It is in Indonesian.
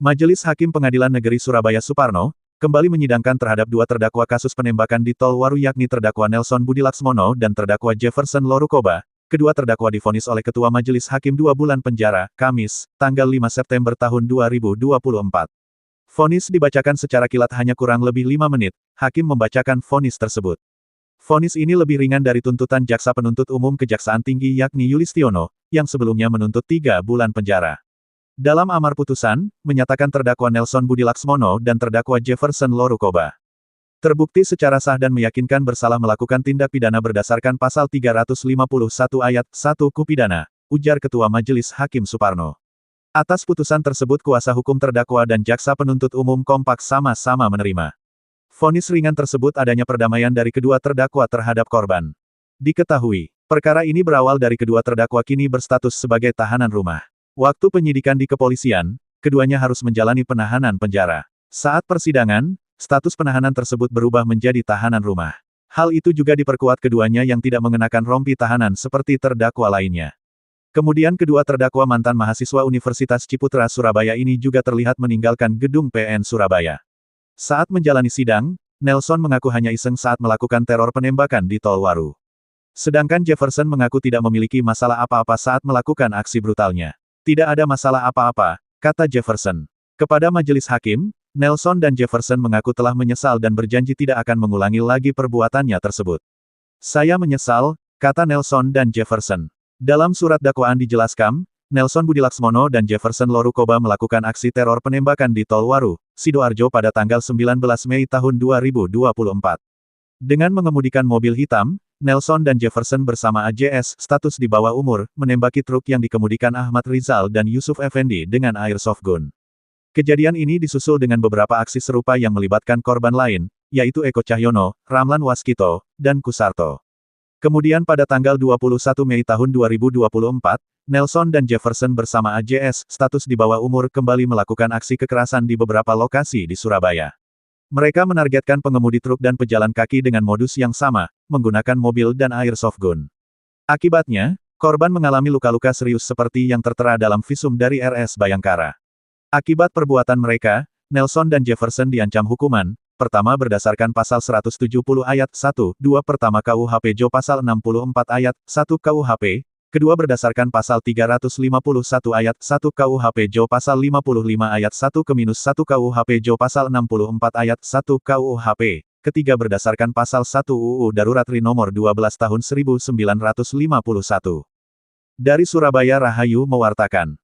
Majelis Hakim Pengadilan Negeri Surabaya Suparno, kembali menyidangkan terhadap dua terdakwa kasus penembakan di Tol Waru yakni terdakwa Nelson Budi Laksmono dan terdakwa Jefferson Lorukoba. Kedua terdakwa divonis oleh Ketua Majelis Hakim 2 bulan penjara, Kamis, tanggal 5 September tahun 2024. Vonis dibacakan secara kilat hanya kurang lebih 5 menit, Hakim membacakan vonis tersebut. Vonis ini lebih ringan dari tuntutan Jaksa Penuntut Umum Kejaksaan Tinggi yakni Yulistiono, yang sebelumnya menuntut 3 bulan penjara. Dalam amar putusan, menyatakan terdakwa Nelson Budi Laksmono dan terdakwa Jefferson Lorukoba terbukti secara sah dan meyakinkan bersalah melakukan tindak pidana berdasarkan pasal 351 ayat 1 KUH pidana, ujar Ketua Majelis Hakim Suparno. Atas putusan tersebut kuasa hukum terdakwa dan jaksa penuntut umum kompak sama-sama menerima. Vonis ringan tersebut adanya perdamaian dari kedua terdakwa terhadap korban. Diketahui, perkara ini berawal dari kedua terdakwa kini berstatus sebagai tahanan rumah. Waktu penyidikan di kepolisian, keduanya harus menjalani penahanan penjara. Saat persidangan, status penahanan tersebut berubah menjadi tahanan rumah. Hal itu juga diperkuat keduanya yang tidak mengenakan rompi tahanan seperti terdakwa lainnya. Kemudian kedua terdakwa mantan mahasiswa Universitas Ciputra Surabaya ini juga terlihat meninggalkan gedung PN Surabaya. Saat menjalani sidang, Nelson mengaku hanya iseng saat melakukan teror penembakan di Tol Waru. Sedangkan Jefferson mengaku tidak memiliki masalah apa-apa saat melakukan aksi brutalnya. Tidak ada masalah apa-apa, kata Jefferson. Kepada majelis hakim, Nelson dan Jefferson mengaku telah menyesal dan berjanji tidak akan mengulangi lagi perbuatannya tersebut. Saya menyesal, kata Nelson dan Jefferson. Dalam surat dakwaan dijelaskan, Nelson Budi Laksmono dan Jefferson Lorukoba melakukan aksi teror penembakan di Tol Waru, Sidoarjo pada tanggal 19 Mei tahun 2024. Dengan mengemudikan mobil hitam, Nelson dan Jefferson bersama AJS, status di bawah umur, menembaki truk yang dikemudikan Ahmad Rizal dan Yusuf Effendi dengan airsoft gun. Kejadian ini disusul dengan beberapa aksi serupa yang melibatkan korban lain, yaitu Eko Cahyono, Ramlan Waskito, dan Kusarto. Kemudian pada tanggal 21 Mei tahun 2024, Nelson dan Jefferson bersama AJS, status di bawah umur kembali melakukan aksi kekerasan di beberapa lokasi di Surabaya. Mereka menargetkan pengemudi truk dan pejalan kaki dengan modus yang sama, menggunakan mobil dan airsoft gun. Akibatnya, korban mengalami luka-luka serius seperti yang tertera dalam visum dari RS Bayangkara. Akibat perbuatan mereka, Nelson dan Jefferson diancam hukuman, pertama berdasarkan pasal 170 ayat 1, 2 pertama KUHP Jo pasal 64 ayat 1 KUHP, kedua berdasarkan pasal 351 ayat 1 KUHP Jo pasal 55 ayat 1 ke-1 KUHP Jo pasal 64 ayat 1 KUHP, ketiga berdasarkan pasal 1 UU Darurat RI nomor 12 tahun 1951. Dari Surabaya Rahayu mewartakan.